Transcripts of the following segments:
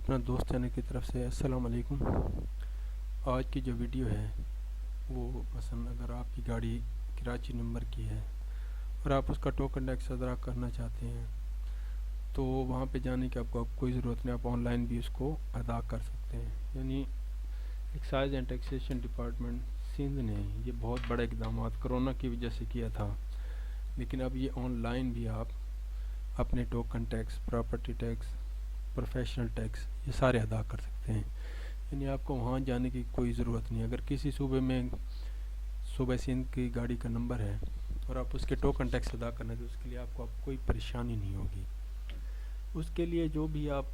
اپنا دوست چینل کی طرف سے السلام علیکم۔ آج کی جو ویڈیو ہے وہ مثلا اگر آپ کی گاڑی کراچی نمبر کی ہے اور آپ اس کا ٹوکن ٹیکس ادا کرنا چاہتے ہیں تو وہاں پہ جانے کی آپ کو کوئی ضرورت نہیں، آپ آن لائن بھی اس کو ادا کر سکتے ہیں۔ یعنی excise and taxation department Sindh نے یہ بہت بڑے اقدامات کرونا کی وجہ سے کیا تھا، لیکن اب یہ آن لائن بھی آپ اپنے token tax, property tax, professional tax یہ سارے ادا کر سکتے ہیں۔ یعنی آپ کو وہاں جانے کی کوئی ضرورت نہیں۔ اگر کسی صوبے میں صوبہ سندھ کی گاڑی کا نمبر ہے اور آپ اس کے ٹوکن ٹیکس ادا کرنا ہے تو اس کے لیے آپ کو کوئی پریشانی نہیں ہوگی۔ اس کے لیے جو بھی آپ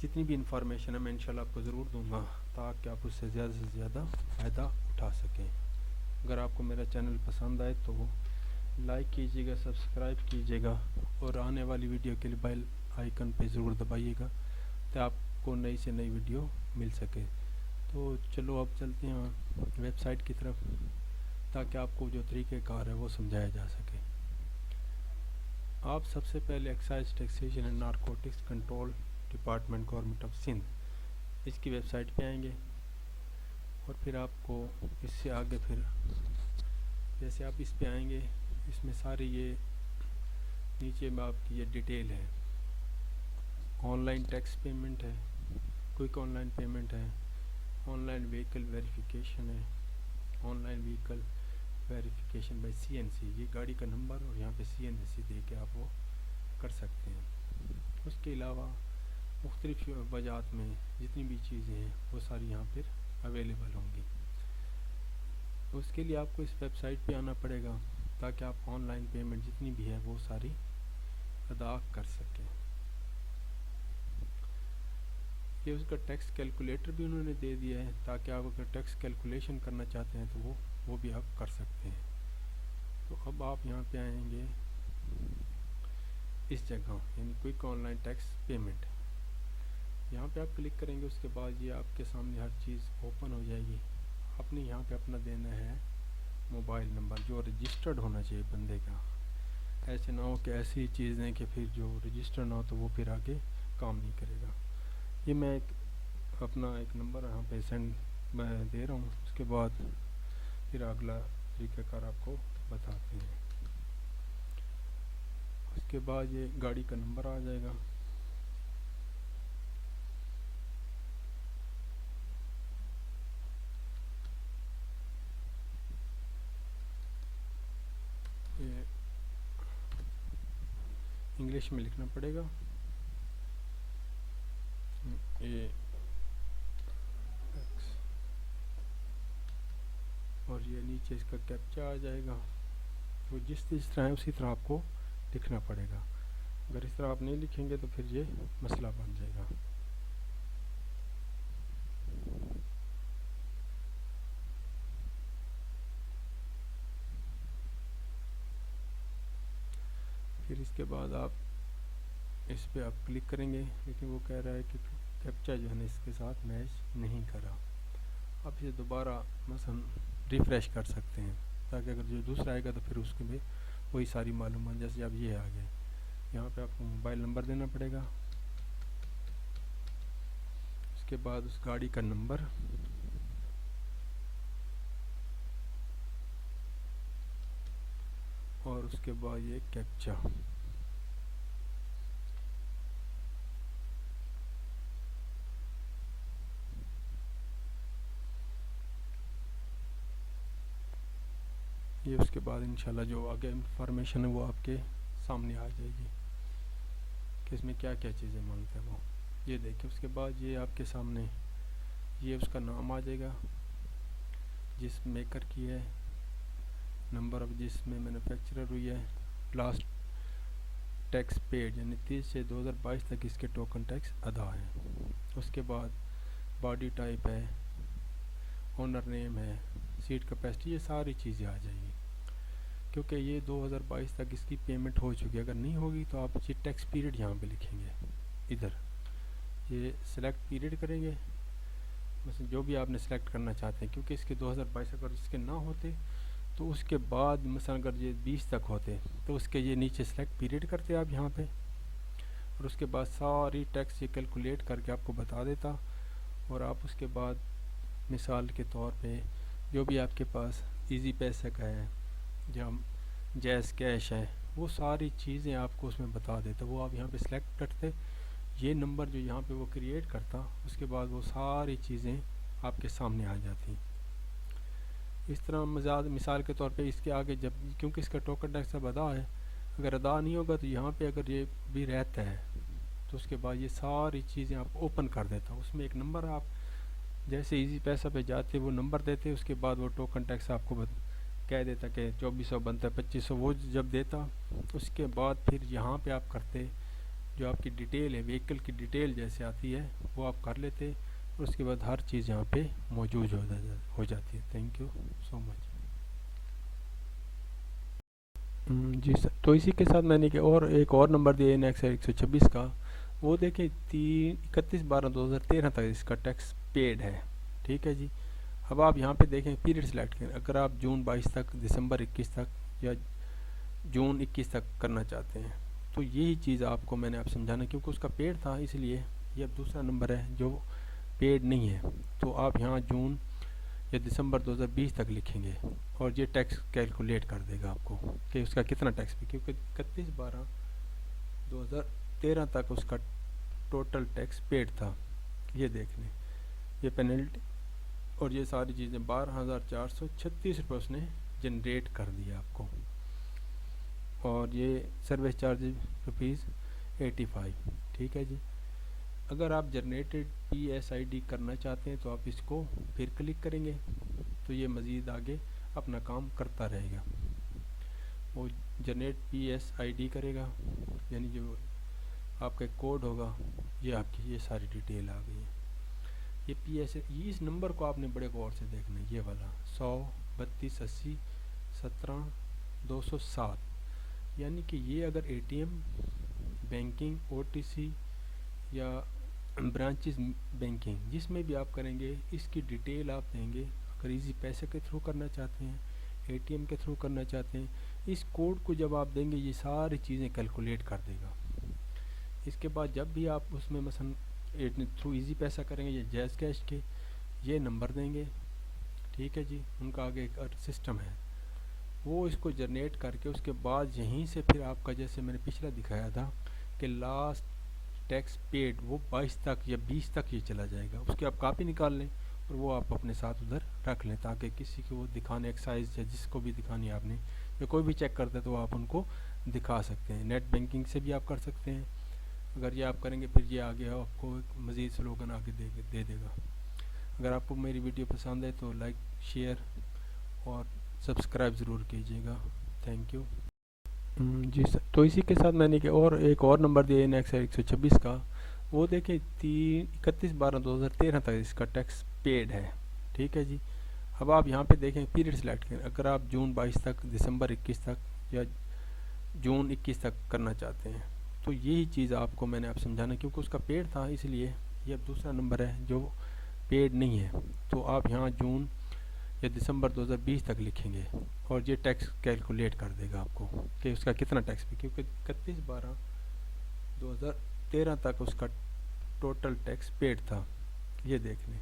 جتنی بھی انفارمیشن ہے میں انشاءاللہ آپ کو ضرور دوں گا تاکہ آپ اس سے زیادہ فائدہ اٹھا سکیں۔ اگر آپ کو میرا چینل پسند آئے تو لائک کیجیے گا، سبسکرائب کیجیے گا اور آنے والی ویڈیو کے لیے بیل آئیکن پہ ضرور دبائیے گا تاکہ آپ کو نئی سے نئی ویڈیو مل سکے۔ تو چلو اب چلتے ہیں ویب سائٹ کی طرف تاکہ آپ کو جو طریقہ کار ہے وہ سمجھایا جا سکے۔ آپ سب سے پہلے excise taxation and narcotics control department government of Sindh اس کی ویب سائٹ پہ آئیں گے اور پھر آپ کو اس سے آگے پھر جیسے آپ اس پہ آئیں گے اس میں ساری یہ نیچے میں آپ کی یہ ڈیٹیل ہے، آن لائن ٹیکس پیمنٹ ہے، کوئک آن لائن پیمنٹ ہے، آن لائن وہیکل ویریفیکیشن ہے، online vehicle verification by C N C, یہ گاڑی کا نمبر اور یہاں پہ سی این سی دے کے آپ وہ کر سکتے ہیں۔ اس کے علاوہ مختلف وجہات میں جتنی بھی چیزیں ہیں وہ ساری یہاں پھر اویلیبل ہوں گی۔ اس کے لیے آپ کو اس ویب سائٹ پہ آنا پڑے گا تاکہ آپ آن لائن پیمنٹ جتنی بھی ہے وہ ساری ادا کر سکیں۔ یہ اس کا ٹیکس کیلکولیٹر بھی انہوں نے دے دیا ہے تاکہ آپ اگر ٹیکس کیلکولیشن کرنا چاہتے ہیں تو وہ بھی آپ کر سکتے ہیں۔ تو اب آپ یہاں پہ آئیں گے اس جگہ یعنی quick online tax payment, یہاں پہ آپ کلک کریں گے۔ اس کے بعد یہ آپ کے سامنے ہر چیز اوپن ہو جائے گی۔ آپ نے یہاں پہ اپنا دینا ہے موبائل نمبر جو رجسٹرڈ ہونا چاہیے بندے کا، ایسے نہ ہو کہ ایسی چیزیں کہ پھر جو رجسٹر نہ ہو تو وہ پھر آگے کام نہیں کرے گا۔ یہ میں اپنا ایک نمبر یہاں پہ سینڈ میں دے رہا ہوں، اس کے بعد پھر اگلا طریقہ کار آپ کو بتاتے ہیں۔ اس کے بعد یہ گاڑی کا نمبر آ جائے گا، یہ انگلش میں لکھنا پڑے گا، اور یہ نیچے اس کا کیپچا آ جائے گا۔ تو جس طرح ہے اسی طرح آپ کو لکھنا پڑے گا۔ اگر اس طرح آپ نہیں لکھیں گے تو پھر یہ مسئلہ بن جائے گا۔ پھر اس کے بعد آپ اس پہ آپ کلک کریں گے، لیکن وہ کہہ رہا ہے کہ کیپچا جو ہے نا اس کے ساتھ میچ نہیں کرا۔ آپ اسے دوبارہ مثلا ریفریش کر سکتے ہیں تاکہ اگر جو دوسرا آئے گا تو پھر اس کے میں وہی ساری معلومات، جیسے اب یہ آ گئے۔ یہاں پہ آپ کو موبائل نمبر دینا پڑے گا، اس کے بعد اس گاڑی کا نمبر، اور اس کے بعد یہ کیپچا۔ یہ اس کے بعد انشاءاللہ جو آگے انفارمیشن ہے وہ آپ کے سامنے آ جائے گی کہ اس میں کیا کیا چیزیں مانگتا ہے وہ۔ یہ دیکھیں، اس کے بعد یہ آپ کے سامنے یہ اس کا نام آ جائے گا جس میکر کی ہے، نمبر آف جس میں مینوفیکچرر ہوئی ہے، لاسٹ ٹیکس پیڈ یعنی 30 سے 2022 تک اس کے ٹوکن ٹیکس ادا ہیں۔ اس کے بعد باڈی ٹائپ ہے، اونر نیم ہے، سیٹ کیپیسٹی، یہ ساری چیزیں آ جائیں گی کیونکہ یہ 2022 تک اس کی پیمنٹ ہو چکی ہے۔ اگر نہیں ہوگی تو آپ یہ ٹیکس پیریڈ یہاں پہ لکھیں گے، ادھر یہ سلیکٹ پیریڈ کریں گے، مثلا جو بھی آپ نے سلیکٹ کرنا چاہتے ہیں، کیونکہ اس کے 2022 اگر اس کے نہ ہوتے تو اس کے بعد مثلا اگر یہ 20 تک ہوتے تو اس کے یہ نیچے سلیکٹ پیریڈ کرتے آپ یہاں پہ، اور اس کے بعد ساری ٹیکس یہ کیلکولیٹ کر کے آپ کو بتا دیتا، اور آپ اس کے بعد مثال کے طور پہ جو بھی آپ کے پاس ایزی پیسہ کا ہے یا جیز کیش ہے، وہ ساری چیزیں آپ کو اس میں بتا دیتا۔ وہ آپ یہاں پہ سلیکٹ کرتے، یہ نمبر جو یہاں پہ وہ کریٹ کرتا، اس کے بعد وہ ساری چیزیں آپ کے سامنے آ جاتی۔ اس طرح مثال کے طور پہ اس کے آگے جب کیونکہ اس کا ٹوکن ٹیکس اب ادا ہے، اگر ادا نہیں ہوگا تو یہاں پہ اگر یہ بھی رہتا ہے تو اس کے بعد یہ ساری چیزیں آپ اوپن کر دیتا۔ اس میں ایک نمبر آپ جیسے ایزی پیسہ پہ جاتے وہ نمبر دیتے، اس کے بعد وہ ٹوکن ٹیکس آپ کو کہہ دیتا کہ 2400 بنتا ہے 2500، وہ جب دیتا اس کے بعد پھر یہاں پہ آپ کرتے جو آپ کی ڈیٹیل ہے وہیکل کی ڈیٹیل جیسے آتی ہے وہ آپ کر لیتے، اور اس کے بعد ہر چیز یہاں پہ موجود ہو جاتی ہے۔ تھینک یو سو مچ۔ جی سر، تو اسی کے ساتھ میں نے ایک اور نمبر دیا NX 126 کا، وہ دیکھیں 31/12/2013 تک اس کا ٹیکس پیڈ ہے، ٹھیک ہے جی۔ اب آپ یہاں پہ دیکھیں پیریڈ سلیکٹ کریں، اگر آپ جون 22 تک، دسمبر 21 تک یا جون 21 تک کرنا چاہتے ہیں تو یہی چیز آپ کو میں نے آپ سمجھانا، کیونکہ اس کا پیڈ تھا اس لیے یہ اب دوسرا نمبر ہے جو پیڈ نہیں ہے، تو آپ یہاں جون یا دسمبر 2020 تک لکھیں گے اور یہ ٹیکس کیلکولیٹ کر دے گا آپ کو کہ اس کا کتنا ٹیکس بھی، کیونکہ 31/12/2013 تک اس کا ٹوٹل ٹیکس پیڈ تھا۔ یہ دیکھ لیں، یہ پینلٹی اور یہ ساری چیزیں 12,436 روپے اس نے جنریٹ کر دیا آپ کو، اور یہ سروس چارجز ₹85، ٹھیک ہے جی۔ اگر آپ جنریٹڈ PSID کرنا چاہتے ہیں تو آپ اس کو پھر کلک کریں گے تو یہ مزید آگے اپنا کام کرتا رہے گا، وہ جنریٹ PSID کرے گا، یعنی جو آپ کا کوڈ ہوگا، یہ آپ کی یہ ساری ڈیٹیل آ گئی ہے۔ یہ اس نمبر کو آپ نے بڑے غور سے دیکھنا ہے، یہ والا 100-32-80-17-207، یعنی کہ یہ اگر ATM بینکنگ OTC یا برانچز بینکنگ جس میں بھی آپ کریں گے اس کی ڈیٹیل آپ دیں گے۔ اگر ایزی پیسے کے تھرو کرنا چاہتے ہیں، ATM کے تھرو کرنا چاہتے ہیں، اس کوڈ کو جب آپ دیں گے یہ ساری چیزیں کیلکولیٹ کر دے گا۔ اس کے بعد جب بھی آپ اس میں مثلا تھرو ایزی پیسہ کریں گے یا جیز کیش کے، یہ نمبر دیں گے، ٹھیک ہے جی۔ ان کا آگے ایک سسٹم ہے، وہ اس کو جنریٹ کر کے اس کے بعد یہیں سے پھر آپ کا جیسے میں نے پچھلا دکھایا تھا کہ لاسٹ ٹیکس پیڈ وہ 22 تک یا 20 تک یہ چلا جائے گا، اس کی آپ کاپی نکال لیں اور وہ آپ اپنے ساتھ ادھر رکھ لیں تاکہ کسی کو وہ دکھانے ایکسائز یا جس کو بھی دکھانی ہے آپ نے یا کوئی بھی چیک کرتا ہے تو آپ ان کو دکھا سکتے ہیں۔ نیٹ بینکنگ سے بھی آپ کر سکتے ہیں، اگر یہ آپ کریں گے پھر یہ آگے آپ کو ایک مزید سلوگن آگے دے دے گا۔ اگر آپ کو میری ویڈیو پسند ہے تو لائک شیئر اور سبسکرائب ضرور کیجیے گا۔ Thank you. جی سر، تو اسی کے ساتھ میں نے ایک اور نمبر دیا NX 126 کا، وہ دیکھیں 31/12/2013 تک اس کا ٹیکس پیڈ ہے، ٹھیک ہے جی۔ اب آپ یہاں پہ دیکھیں پیریڈ سلیکٹ کریں، اگر آپ جون 22 تک، دسمبر 21 تک یا جون 21 تک کرنا چاہتے ہیں تو یہی چیز آپ کو میں نے آپ سمجھانا، کیونکہ اس کا پیڈ تھا اس لیے یہ اب دوسرا نمبر ہے جو پیڈ نہیں ہے، تو آپ یہاں جون یا دسمبر 2020 تک لکھیں گے اور یہ ٹیکس کیلکولیٹ کر دے گا آپ کو کہ اس کا کتنا ٹیکس بھی، کیونکہ 31/12/2013 تک اس کا ٹوٹل ٹیکس پیڈ تھا۔ یہ دیکھ لیں،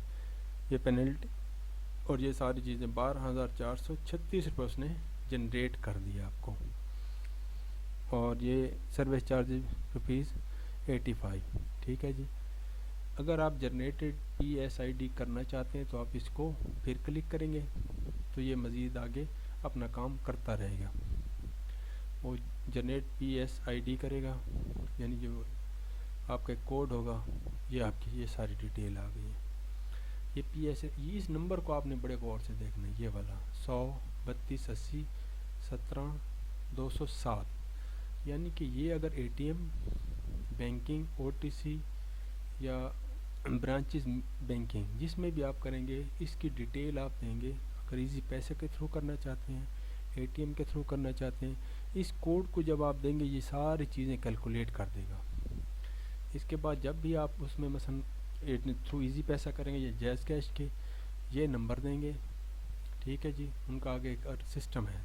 یہ پینلٹی اور یہ ساری چیزیں 12,436 روپے اس نے جنریٹ کر دیا آپ کو، اور یہ سروس چارجز ₹85، ٹھیک ہے جی۔ اگر آپ جنریٹڈ PSID کرنا چاہتے ہیں تو آپ اس کو پھر کلک کریں گے تو یہ مزید آگے اپنا کام کرتا رہے گا، وہ جنریٹ PSID کرے گا، یعنی جو آپ کا کوڈ ہوگا، یہ آپ کی یہ ساری ڈیٹیل آ گئی ہے۔ یہ اس نمبر کو آپ نے بڑے غور سے دیکھنا ہے، یہ والا 100-32-80-17-207، یعنی کہ یہ اگر ATM بینکنگ OTC یا برانچز بینکنگ جس میں بھی آپ کریں گے اس کی ڈیٹیل آپ دیں گے۔ اگر ایزی پیسے کے تھرو کرنا چاہتے ہیں، ATM کے تھرو کرنا چاہتے ہیں، اس کوڈ کو جب آپ دیں گے یہ ساری چیزیں کیلکولیٹ کر دے گا۔ اس کے بعد جب بھی آپ اس میں مثلا تھرو ایزی پیسہ کریں گے یا جیز کیش کے، یہ نمبر دیں گے، ٹھیک ہے جی۔ ان کا آگے ایک سسٹم ہے،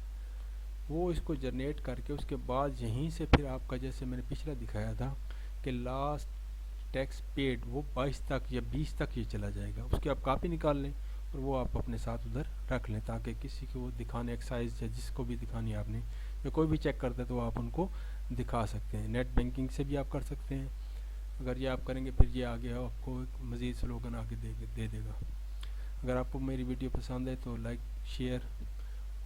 وہ اس کو جنریٹ کر کے اس کے بعد یہیں سے پھر آپ کا جیسے میں نے پچھلا دکھایا تھا کہ کہ لاسٹ ٹیکس پیڈ وہ 22 تک یا 20 تک یہ چلا جائے گا. اس کی آپ کاپی نکال لیں اور وہ آپ اپنے ساتھ ادھر رکھ لیں تاکہ کسی کو وہ دکھانے ایکسائز یا جس کو بھی دکھانی ہے آپ نے یا کوئی بھی چیک کرتا ہے تو آپ ان کو دکھا سکتے ہیں. نیٹ بینکنگ سے بھی آپ کر سکتے ہیں. اگر یہ آپ کریں گے پھر یہ آگے آپ کو ایک مزید سلوگن آگے دے دے گا. اگر آپ کو میری ویڈیو پسند ہے تو لائک شیئر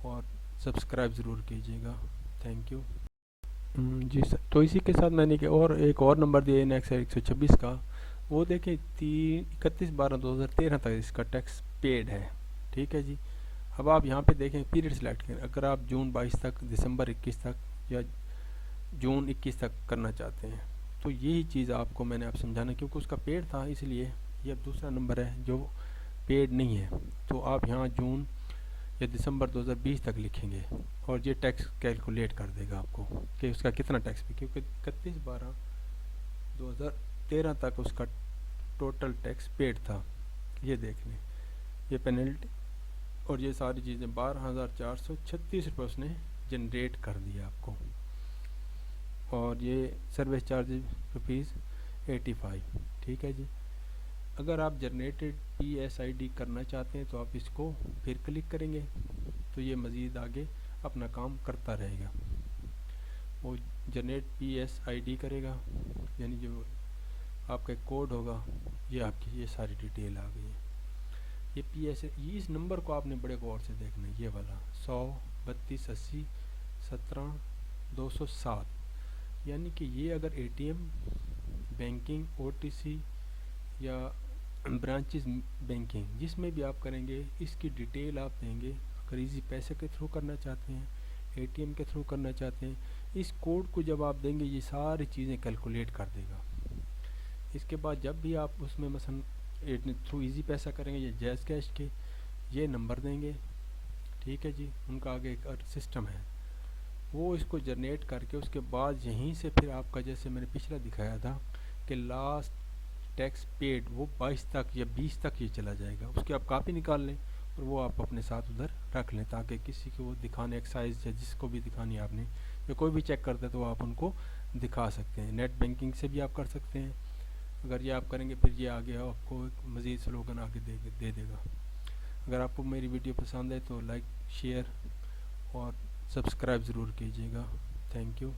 اور سبسکرائب ضرور کیجیے گا. Thank you. جی سر, تو اسی کے ساتھ میں نے ایک اور نمبر دیا نیکسا 126 کا. وہ دیکھیں 31/12/2013 تک اس کا ٹیکس پیڈ ہے. ٹھیک ہے جی. اب آپ یہاں پہ دیکھیں پیریڈ سلیکٹ کریں. اگر آپ جون 22 تک, دسمبر 21 تک یا جون 21 تک کرنا چاہتے ہیں تو یہی چیز آپ کو میں نے آپ سمجھانا, کیونکہ اس کا پیڈ تھا اس لیے. یہ اب دوسرا نمبر ہے جو پیڈ نہیں ہے, تو آپ یہاں جون یا دسمبر 2020 تک لکھیں گے اور یہ ٹیکس کیلکولیٹ کر دے گا آپ کو کہ اس کا کتنا ٹیکس بھی, کیونکہ 31/12/2013 تک اس کا ٹوٹل ٹیکس پیڈ تھا. یہ دیکھ لیں, یہ پینلٹی اور یہ ساری چیزیں 12,436 روپے اس نے جنریٹ کر دیا آپ کو, اور یہ سروس چارجز ₹85. ٹھیک ہے جی. اگر آپ جنریٹڈ PSID کرنا چاہتے ہیں تو آپ اس کو پھر کلک کریں گے تو یہ مزید آگے اپنا کام کرتا رہے گا. وہ جنریٹ PSID کرے گا, یعنی جو آپ کا کوڈ ہوگا, یہ آپ کی یہ ساری ڈیٹیل آ گئی ہے. یہ اس نمبر کو آپ نے بڑے غور سے دیکھنا ہے, یہ والا 100-32-80-17-207, یعنی کہ یہ اگر ATM بینکنگ OTC یا برانچز بینکنگ جس میں بھی آپ کریں گے اس کی ڈیٹیل آپ دیں گے. اگر ایزی پیسے کے تھرو کرنا چاہتے ہیں, ATM کے تھرو کرنا چاہتے ہیں, اس کوڈ کو جب آپ دیں گے یہ ساری چیزیں کیلکولیٹ کر دے گا. اس کے بعد جب بھی آپ اس میں مثلا تھرو ایزی پیسہ کریں گے یا جیز کیش کے, یہ نمبر دیں گے. ٹھیک ہے جی. ان کا آگے ایک سسٹم ہے, وہ اس کو جنریٹ کر کے اس کے بعد یہیں سے پھر آپ کا جیسے میں نے پچھلا دکھایا تھا کہ لاسٹ ٹیکس پیڈ وہ 22 تک یا 20 تک یہ چلا جائے گا. اس کی آپ کاپی نکال لیں اور وہ آپ اپنے ساتھ ادھر رکھ لیں تاکہ کسی کو وہ دکھانے ایکسائز یا جس کو بھی دکھانی ہے آپ نے یا کوئی بھی چیک کرتا ہے تو آپ ان کو دکھا سکتے ہیں. نیٹ بینکنگ سے بھی آپ کر سکتے ہیں. اگر یہ آپ کریں گے پھر یہ آگے آپ کو ایک مزید سلوگن آگے دے دے گا. اگر آپ کو میری ویڈیو پسند ہے تو لائک شیئر اور سبسکرائب ضرور کیجیے گا. Thank you.